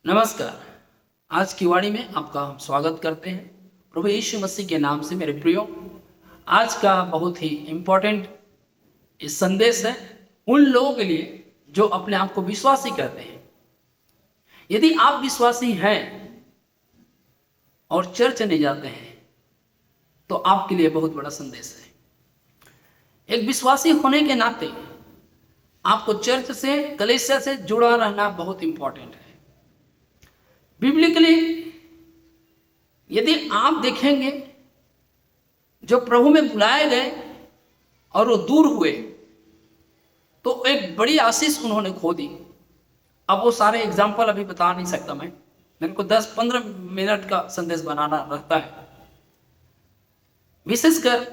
नमस्कार। आज की वाणी में आपका हम स्वागत करते हैं प्रभु यीशु मसीह के नाम से। मेरे प्रियो, आज का बहुत ही इम्पोर्टेंट संदेश है उन लोगों के लिए जो अपने आप को विश्वासी कहते हैं। यदि आप विश्वासी हैं और चर्च नहीं जाते हैं तो आपके लिए बहुत बड़ा संदेश है। एक विश्वासी होने के नाते आपको चर्च से, कलीसिया से जुड़ा रहना बहुत इंपॉर्टेंट है। बिब्लिकली यदि आप देखेंगे, जो प्रभु में बुलाए गए और वो दूर हुए तो एक बड़ी आशीष उन्होंने खो दी। अब वो सारे एग्जाम्पल अभी बता नहीं सकता मैं, मेरे को 10-15 मिनट का संदेश बनाना रहता है। विशेषकर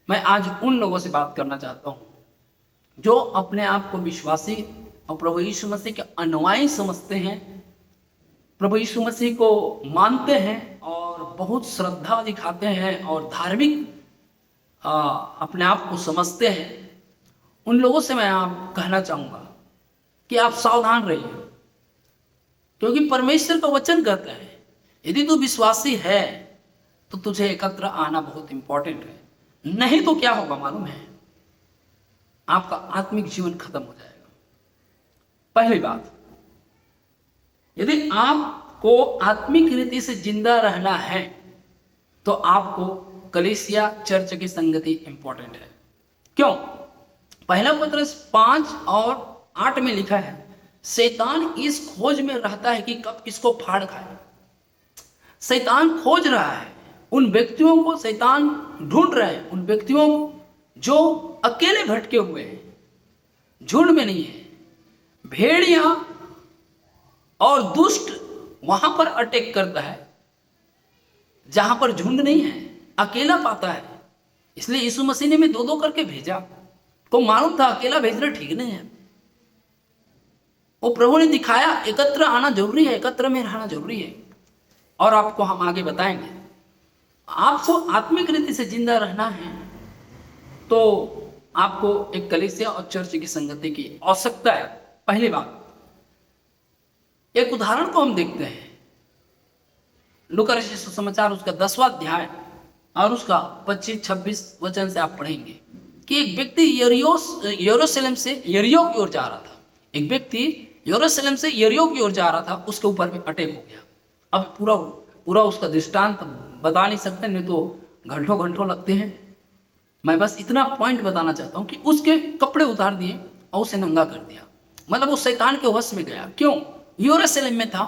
मैं आज उन लोगों से बात करना चाहता हूं जो अपने आप को विश्वासी और प्रभु यीशु मसीह के अनुयायी समझते हैं, प्रभु यीशु मसीह को मानते हैं और बहुत श्रद्धा दिखाते हैं और धार्मिक अपने आप को समझते हैं। उन लोगों से मैं आप कहना चाहूँगा कि आप सावधान रहिए, क्योंकि परमेश्वर का वचन कहता है यदि तू विश्वासी है तो तुझे एकत्र आना बहुत इंपॉर्टेंट है। नहीं तो क्या होगा मालूम है? आपका आत्मिक जीवन खत्म हो जाएगा। पहली बात, यदि आपको आत्मिक रीति से जिंदा रहना है तो आपको कलीसिया, चर्च की संगति इंपॉर्टेंट है। क्यों? पहला पत्रस 5 और 8 में लिखा है, शैतान इस खोज में रहता है कि कब किसको फाड़ खाए। शैतान खोज रहा है उन व्यक्तियों को, शैतान ढूंढ रहे हैं उन व्यक्तियों को जो अकेले भटके हुए हैं, झुंड में नहीं है। भेड़िया और दुष्ट वहां पर अटैक करता है जहां पर झुंड नहीं है, अकेला पाता है। इसलिए यीशु मसीह ने में 2-2 करके भेजा। को मालूम था अकेला भेजना ठीक नहीं है। वो प्रभु ने दिखाया एकत्र आना जरूरी है, एकत्र में रहना जरूरी है। और आपको हम आगे बताएंगे, आपको आत्मिक रीति से जिंदा रहना है तो आपको एक कलीसिया और चर्च की संगति की आवश्यकता है। पहली बात, एक उदाहरण को हम देखते हैं। लूका रचित सुसमाचार उसका 10वां अध्याय और उसका 25-26 वचन से आप पढ़ेंगे कि एक व्यक्ति यरूशलेम से यरीहो की ओर जा रहा था। एक व्यक्ति यरूशलेम से यरीहो की ओर जा रहा था, उसके ऊपर में अटैक हो गया। अब पूरा उसका दृष्टांत बता नहीं सकते, नहीं तो घंटों लगते हैं। मैं बस इतना पॉइंट बताना चाहता हूँ कि उसके कपड़े उतार दिए और उसे नंगा कर दिया। मतलब वो शैतान के वश में गया। क्यों? यरूशलेम में था,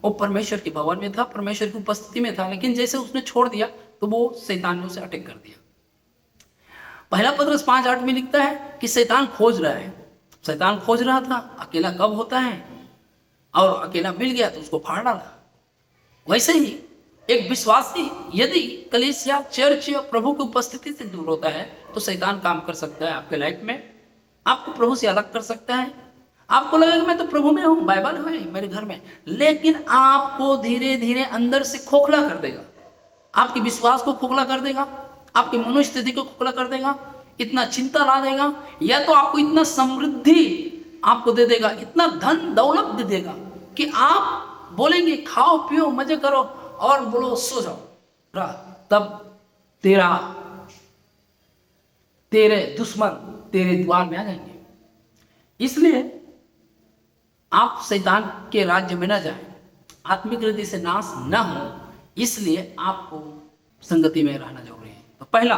वो परमेश्वर के भवन में था, परमेश्वर की उपस्थिति में था, लेकिन जैसे उसने छोड़ दिया तो वो शैतान ने उसे अटैक कर दिया। पहला पत्रस 5:8 में लिखता है कि शैतान खोज रहा है। शैतान खोज रहा था, अकेला कब होता है, और अकेला मिल गया तो उसको फाड़ डाला। वैसे ही एक विश्वासी यदि कलीसिया, चर्च या प्रभु की उपस्थिति से दूर होता है तो शैतान काम कर सकता है आपके लाइफ में, आपको प्रभु से अलग कर सकता है। आपको लगेगा मैं तो प्रभु में हूँ, बाइबल है मेरे घर में, लेकिन आपको धीरे धीरे अंदर से खोखला कर देगा। आपके विश्वास को खोखला कर देगा, आपकी मनोस्थिति को खोखला कर देगा, इतना चिंता ला देगा, या तो आपको इतना समृद्धि आपको दे देगा, इतना धन दौलत दे देगा कि आप बोलेंगे खाओ पियो मजे करो और बोलो सो जाओ। तब तेरे दुश्मन तेरे द्वार में आ जाएंगे। इसलिए आप शैतान के राज्य में न जाएं, आत्मिक रीति से नाश न हो, इसलिए आपको संगति में रहना जरूरी है। तो पहला,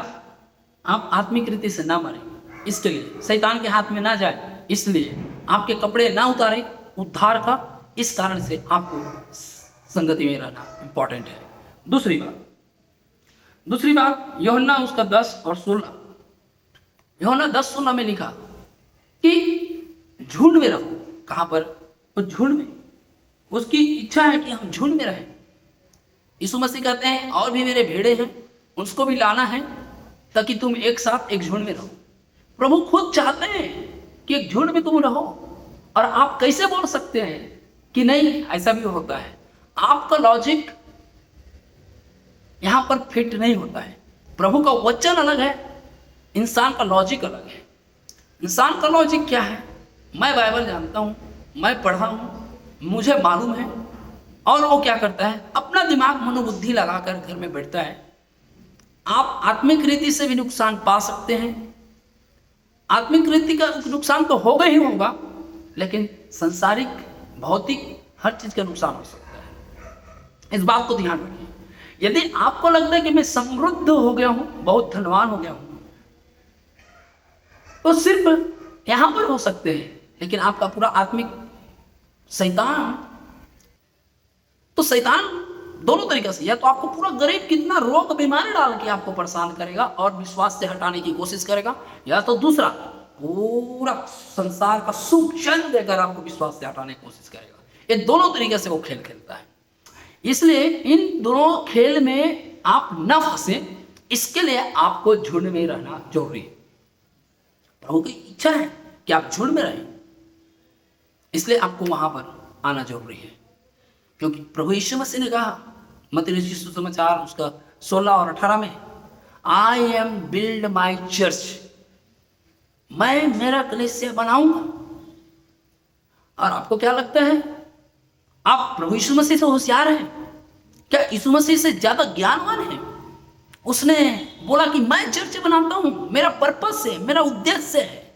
आप आत्मिक रीति से ना मरें, इसके लिए शैतान के हाथ में ना जाए, इसलिए आपके कपड़े ना उतारें उद्धार का, इस कारण से आपको संगति में रहना इंपॉर्टेंट है। दूसरी बात यूहन्ना उसका 10 और 16, यूहन्ना 10:16 में लिखा कि झुंड में रहो। कहां पर? उस झुंड में। उसकी इच्छा है कि हम झुंड में रहें। यीशु मसीह कहते हैं और भी मेरे भेड़े हैं, उसको भी लाना है ताकि तुम एक साथ एक झुंड में रहो। प्रभु खुद चाहते हैं कि एक झुंड में तुम रहो। और आप कैसे बोल सकते हैं कि नहीं ऐसा भी होता है? आपका लॉजिक यहां पर फिट नहीं होता है। प्रभु का वचन अलग है, इंसान का लॉजिक अलग है। इंसान का लॉजिक क्या है? मैं बाइबल जानता हूं, मैं पढ़ा हूं, मुझे मालूम है और वो क्या करता है, अपना दिमाग मनोबुद्धि लगाकर घर में बैठता है। आप आत्मिक रीति से भी नुकसान पा सकते हैं। आत्मिक रीति का नुकसान तो होगा ही होगा, लेकिन संसारिक भौतिक हर चीज का नुकसान हो सकता है। इस बात को ध्यान रखिए। यदि आपको लगता है कि मैं समृद्ध हो गया हूं, बहुत धनवान हो गया हूं, तो सिर्फ यहां पर हो सकते हैं, लेकिन आपका पूरा आत्मिक शैतान, तो शैतान दोनों तरीके से, या तो आपको पूरा गरीब कितना रोग बीमारी डाल के आपको परेशान करेगा और विश्वास से हटाने की कोशिश करेगा, या तो दूसरा पूरा संसार का सुख चैन देकर आपको विश्वास से हटाने की कोशिश करेगा। ये दोनों तरीके से वो खेल खेलता है। इसलिए इन दोनों खेल में आप न फंसे, इसके लिए आपको झुंड में रहना जरूरी है। प्रभु की इच्छा है कि आप झुंड में रहें, इसलिए आपको वहां पर आना जरूरी है। क्योंकि प्रभु यीशु मसीह ने कहा मत्ती रचित सुसमाचार उसका 16 और 18 में, I am build my church, मैं मेरा कलीसिया बनाऊंगा। और आपको क्या लगता है, आप प्रभु यीशु मसीह से होशियार हैं क्या? यीशु मसीह से ज्यादा ज्ञानवान है? उसने बोला कि मैं चर्च बनाता हूं, मेरा पर्पस है, मेरा उद्देश्य है।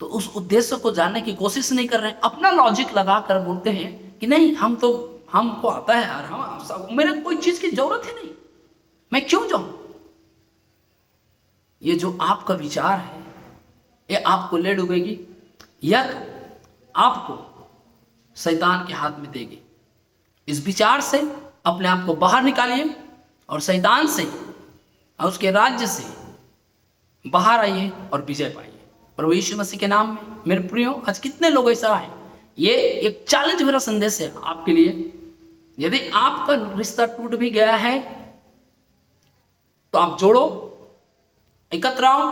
तो उस उद्देश्य को जानने की कोशिश नहीं कर रहे हैं, अपना लॉजिक लगाकर बोलते हैं कि नहीं, हमको आता है यार, हम मेरे कोई चीज की जरूरत ही नहीं, मैं क्यों जाऊं। ये जो आपका विचार है, ये आपको ले डूबेगी, या तो आपको शैतान के हाथ में देगी। इस विचार से अपने आप को बाहर निकालिए और शैतान से और उसके राज्य से बाहर आइए और विजय पाइए प्रभु यीशु मसीह के नाम में। मेरे प्रियो, आज कितने लोग ऐसा है, ये एक चैलेंज भरा संदेश है आपके लिए। यदि आपका रिश्ता टूट भी गया है तो आप जोड़ो, एकत्र आओ,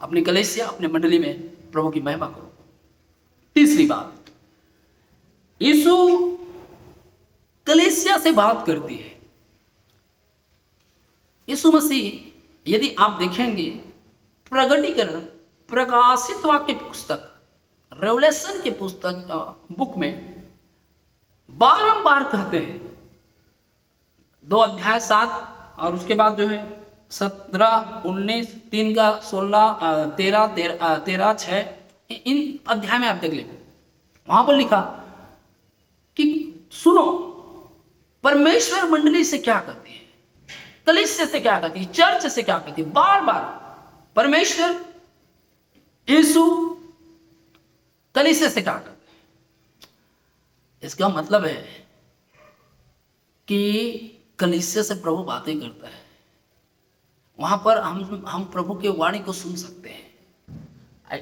अपनी कलीसिया, अपने मंडली में प्रभु की महिमा करो। तीसरी बात, यीशु कलीसिया से बात करती है। यीशु मसीह, यदि आप देखेंगे प्रगटीकरण, प्रकाशित वाक्य पुस्तक, रेवलेशन के पुस्तक बुक में बारंबार कहते हैं, 2 अध्याय 7 और उसके बाद जो है 17, 19, 3 का 16, 13, 6, इन अध्याय में आप देख लेंगे। वहां पर लिखा कि सुनो, परमेश्वर मंडली से क्या कहती है, कलीसिया से क्या कहती है, चर्च से क्या कहती है। बार बार परमेश्वर, यीशु, कलीसिया से क्या कहते हैं। इसका मतलब है कि कलीसिया से प्रभु बातें करता है, वहां पर हम प्रभु के वाणी को सुन सकते हैं।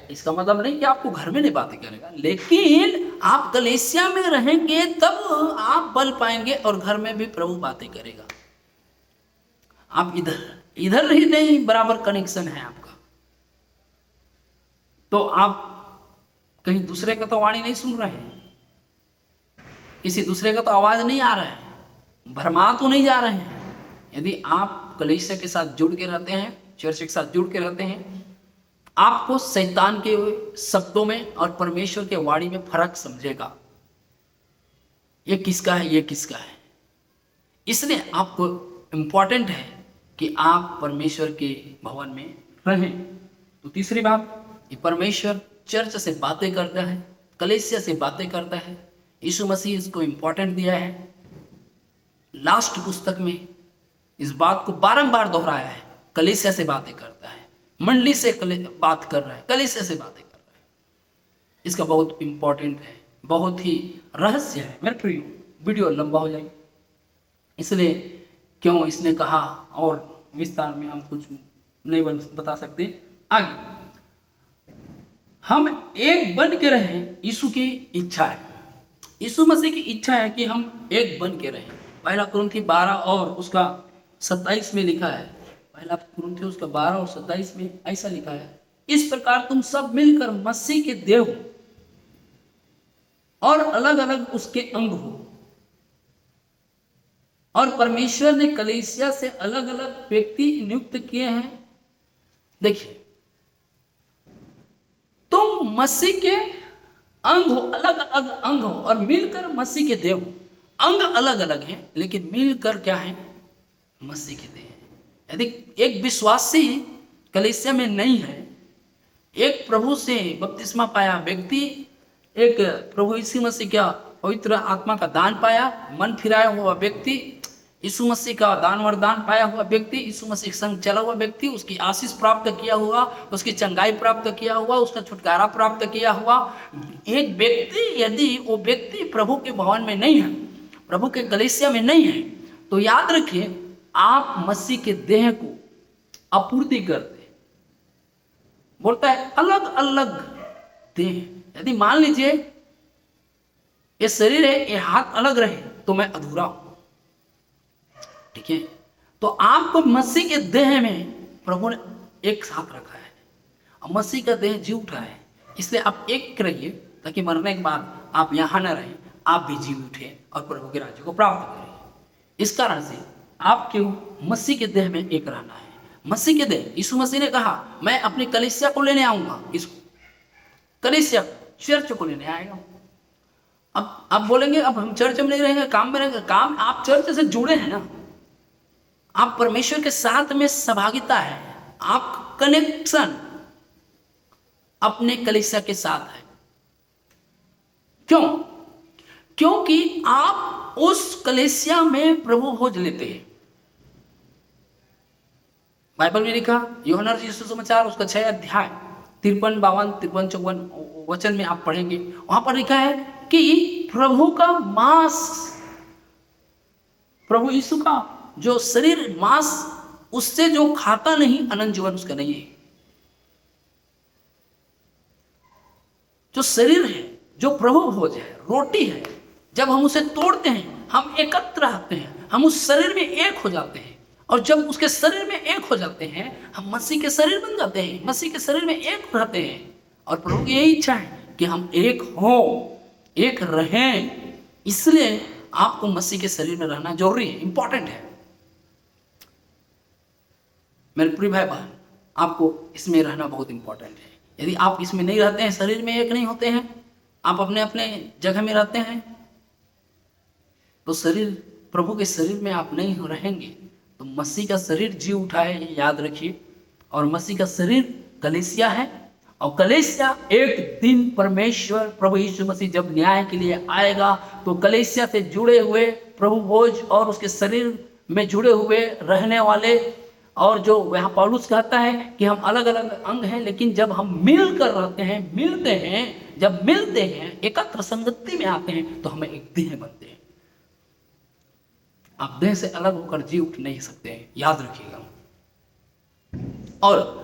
इसका मतलब नहीं कि आपको घर में नहीं बातें करेगा, लेकिन आप कलीसिया में रहेंगे तब आप बल पाएंगे और घर में भी प्रभु बातें करेगा। आप इधर ही नहीं बराबर कनेक्शन है आपका, तो आप कहीं दूसरे का तो वाणी नहीं सुन रहे हैं, किसी दूसरे का तो आवाज नहीं आ रहा है, भरमा तो नहीं जा रहे हैं। यदि आप कलीसिया के साथ जुड़ के रहते हैं, चर्च के साथ जुड़ के रहते हैं, आपको शैतान के शब्दों में और परमेश्वर के वाणी में फर्क समझेगा, ये किसका है, ये किसका है। इसलिए आपको इंपॉर्टेंट है कि आप परमेश्वर के भवन में रहें। तो तीसरी बात, कि परमेश्वर चर्च से बातें करता है, कलीसिया से बातें करता है। यीशु मसीह इसको इंपॉर्टेंट दिया है। लास्ट पुस्तक में इस बात को बारंबार दोहराया है, कलीसिया से बातें करता है, मंडली से बात कर रहा है, कलीसिया से बातें कर रहा है। इसका बहुत इंपॉर्टेंट है, बहुत ही रहस्य है। मेरे प्रियो, वीडियो लंबा हो जाएगी, इसलिए क्यों इसने कहा और विस्तार में हम कुछ नहीं बता सकते। आगे हम एक बन के रहें, यीशु की इच्छा है, यीशु मसीह की इच्छा है कि हम एक बन के रहें। पहला कुरिन्थी 12 और उसका 27 में लिखा है, पहला कुरिन्थी उसका 12 और 27 में ऐसा लिखा है, इस प्रकार तुम सब मिलकर मसीह के देह हो और अलग अलग उसके अंग हो। और परमेश्वर ने कलीसिया से अलग अलग व्यक्ति नियुक्त किए हैं। देखिए, तुम मसीह के अंग हो, अलग अलग अंग हो और मिलकर मसीह के देह हो। अंग अलग अलग हैं लेकिन मिलकर क्या है, मसीह के देह है। यदि एक विश्वासी कलीसिया में नहीं है, एक प्रभु से बपतिस्मा पाया व्यक्ति, एक प्रभु यीशु मसीह का पवित्र आत्मा का दान पाया, मन फिराया हुआ व्यक्ति, यीशु मसीह का दान वरदान पाया हुआ व्यक्ति, यीशु मसीह के संग चला हुआ व्यक्ति, उसकी आशीष प्राप्त किया हुआ, उसकी चंगाई प्राप्त किया हुआ, उसका छुटकारा प्राप्त किया हुआ एक व्यक्ति, यदि वो व्यक्ति प्रभु के भवन में नहीं है, प्रभु के कलीसिया में नहीं है, तो याद रखिए आप मसीह के देह को आपूर्ति करते, बोलता है अलग अलग देह। यदि मान लीजिए ये शरीर है, ये हाथ अलग रहे तो मैं अधूरा हूं, ठीक है। तो आपको मसीह के देह में प्रभु ने एक साथ रखा है और मसीह का देह जी उठा है, इसलिए आप एक रहिए ताकि मरने के बाद आप यहां न रहें, आप भी जी उठे और प्रभु के राज्य को प्राप्त करें। इस कारण से आपको मसीह के देह में एक रहना है। मसीह के देह, यीशु मसीह ने कहा मैं अपनी कलीसिया को लेने आऊंगा, इसको कलीसिया चर्च को लेने आएगा। अब आप बोलेंगे अब हम चर्च में नहीं रहेंगे, काम में रहेंगे। काम, आप चर्च से जुड़े हैं ना, आप परमेश्वर के साथ में सहभागिता है, आप कनेक्शन अपने कलीसिया के साथ है। क्यों? क्योंकि आप उस कलीसिया में प्रभु भोज लेते हैं। बाइबल में लिखा यूहन्ना रचित सुसमाचार उसका 6 अध्याय 53, 52, 53, 54 वचन में आप पढ़ेंगे, वहां पर लिखा है कि प्रभु का मांस, प्रभु यीशु का जो शरीर मांस, उससे जो खाता नहीं अनंत जीवन उसका नहीं है। जो शरीर है, जो प्रभु भोज है, रोटी है, जब हम उसे तोड़ते हैं हम एकत्र आते हैं, हम उस शरीर में एक हो जाते हैं, और जब उसके शरीर में एक हो जाते हैं हम मसीह के शरीर बन जाते हैं, मसीह के शरीर में एक रहते हैं। और प्रभु की यही इच्छा है कि हम एक हो, एक रहें। इसलिए आपको मसीह के शरीर में रहना जरूरी है, इंपॉर्टेंट है। मेरे प्रिय भाई बहन, आपको इसमें रहना बहुत इंपॉर्टेंट है। यदि आप इसमें नहीं रहते हैं, शरीर में एक नहीं होते हैं, आप अपने अपने जगह में रहते हैं, तो शरीर, प्रभु के शरीर में आप नहीं रहेंगे तो मसीह का शरीर जी उठा है, ये याद रखिए। और मसीह का शरीर कलीसिया है, और कलीसिया एक दिन परमेश्वर प्रभु यीशु मसीह जब न्याय के लिए आएगा तो कलीसिया से जुड़े हुए प्रभु भोज और उसके शरीर में जुड़े हुए रहने वाले, और जो वहाँ पौलुस कहता है कि हम अलग अलग अंग हैं लेकिन जब हम मिलकर रहते हैं, मिलते हैं, जब मिलते हैं, एकत्र संगति में आते हैं तो हमें एक देह बनते हैं। आप देह से अलग होकर जी उठ नहीं सकते हैं, याद रखिएगा। और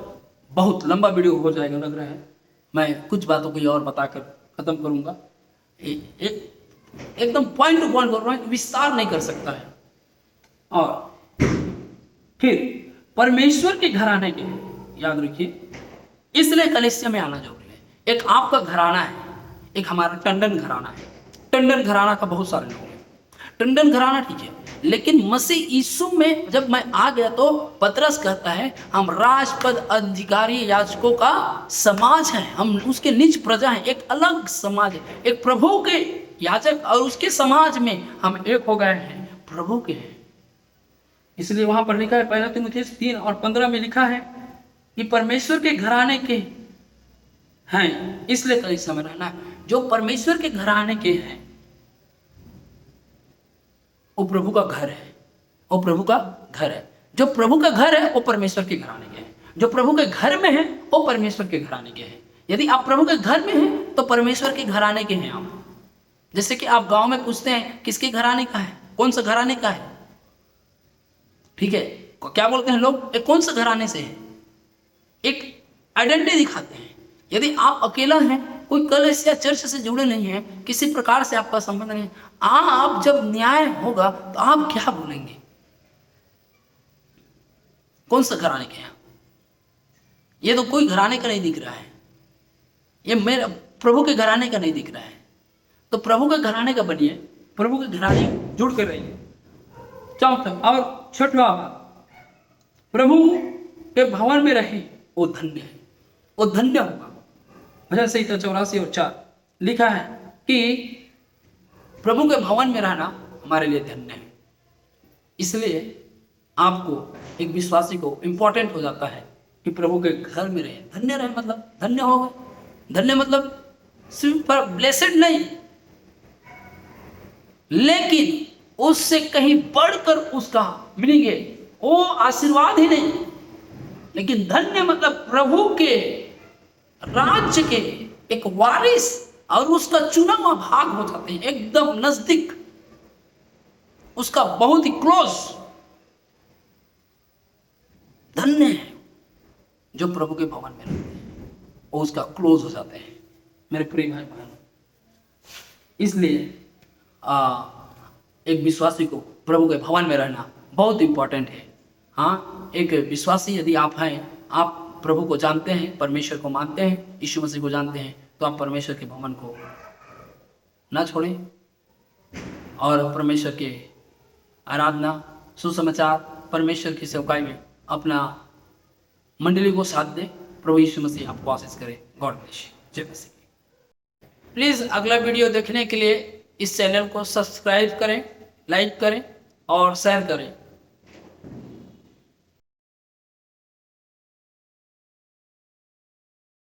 बहुत लंबा वीडियो हो जाएगा लग रहा है, मैं कुछ बातों को और बताकर खत्म करूंगा। एकदम पॉइंट टू पॉइंट बोल रहा हूं, विस्तार नहीं कर सकता है। और फिर परमेश्वर के घराने के, याद रखिए, इसलिए कलीसिया में आना जरूरी है। एक आपका घराना है, एक हमारा टंडन घराना है। टंडन घराना का बहुत सारे लोग हैं, टंडन घराना ठीक है, लेकिन मसीह यीशु में जब मैं आ गया तो पतरस कहता है हम राजपद अधिकारी याजकों का समाज है, हम उसके निज प्रजा हैं, एक अलग समाज है, एक प्रभु के याजक और उसके समाज में हम एक हो गए हैं, प्रभु के हैं। इसलिए वहां पर लिखा है 1 तीमुथियुस 3 और 15 में लिखा है कि परमेश्वर के घराने के हैं, इसलिए कलीसिया में रहना है। जो परमेश्वर के घराने के हैं वो प्रभु का घर है, वो प्रभु का घर है। जो प्रभु का घर है वो परमेश्वर के घराने के हैं, जो प्रभु के घर में है वो परमेश्वर के घराने के हैं। यदि आप प्रभु के घर में हैं तो परमेश्वर के घराने के हैं आप। जैसे कि आप गांव में पूछते हैं किसके घराने का है, कौन सा घराने का है, ठीक है, क्या बोलते हैं लोग, कौन सा घराने से है, एक आइडेंटिटी दिखाते हैं। यदि आप अकेला हैं, कोई कलीसिया चर्च से जुड़े नहीं हैं, किसी प्रकार से आपका संबंध नहीं है, आप जब न्याय होगा तो आप क्या बोलेंगे, कौन सा घराने के हैं? ये तो कोई घराने का नहीं दिख रहा है, ये मेरा प्रभु के घराने का नहीं दिख रहा है। तो प्रभु के घराने का बनिए, प्रभु के घराने जुड़ कर रहिए। चौथा और छठवां बात, प्रभु के भवन में रहे वो धन्य है, वो धन्य होगा। भजन संहिता 84 और 4 लिखा है कि प्रभु के भवन में रहना हमारे लिए धन्य है। इसलिए आपको, एक विश्वासी को इंपॉर्टेंट हो जाता है कि प्रभु के घर में रहे। धन्य रहे मतलब धन्य हो गए। धन्य मतलब सिर्फ ब्लेसेड नहीं, लेकिन उससे कहीं बढ़कर उसका मीनिंग है वो आशीर्वाद ही नहीं, लेकिन धन्य मतलब प्रभु के राज्य के एक वारिस और उसका चुना हुआ भाग हो जाते हैं, एकदम नजदीक, उसका बहुत ही क्लोज। धन्य है जो प्रभु के भवन में रहते हैं, वो उसका क्लोज हो जाते हैं मेरे प्रिय भाई बहन। इसलिए एक विश्वासी को प्रभु के भवन में रहना बहुत इंपॉर्टेंट है। हाँ, एक विश्वासी यदि आप हैं, आप प्रभु को जानते हैं, परमेश्वर को मानते हैं, यीशु मसीह को जानते हैं, तो आप परमेश्वर के भवन को ना छोड़ें और परमेश्वर के आराधना, सुसमाचार, परमेश्वर की सेवकाई में अपना मंडली को साथ दें। प्रभु यीशु मसीह आपको आशीष करे। God bless you. जय मसीह। प्लीज़ अगला वीडियो देखने के लिए इस चैनल को सब्सक्राइब करें, लाइक करें और शेयर करें।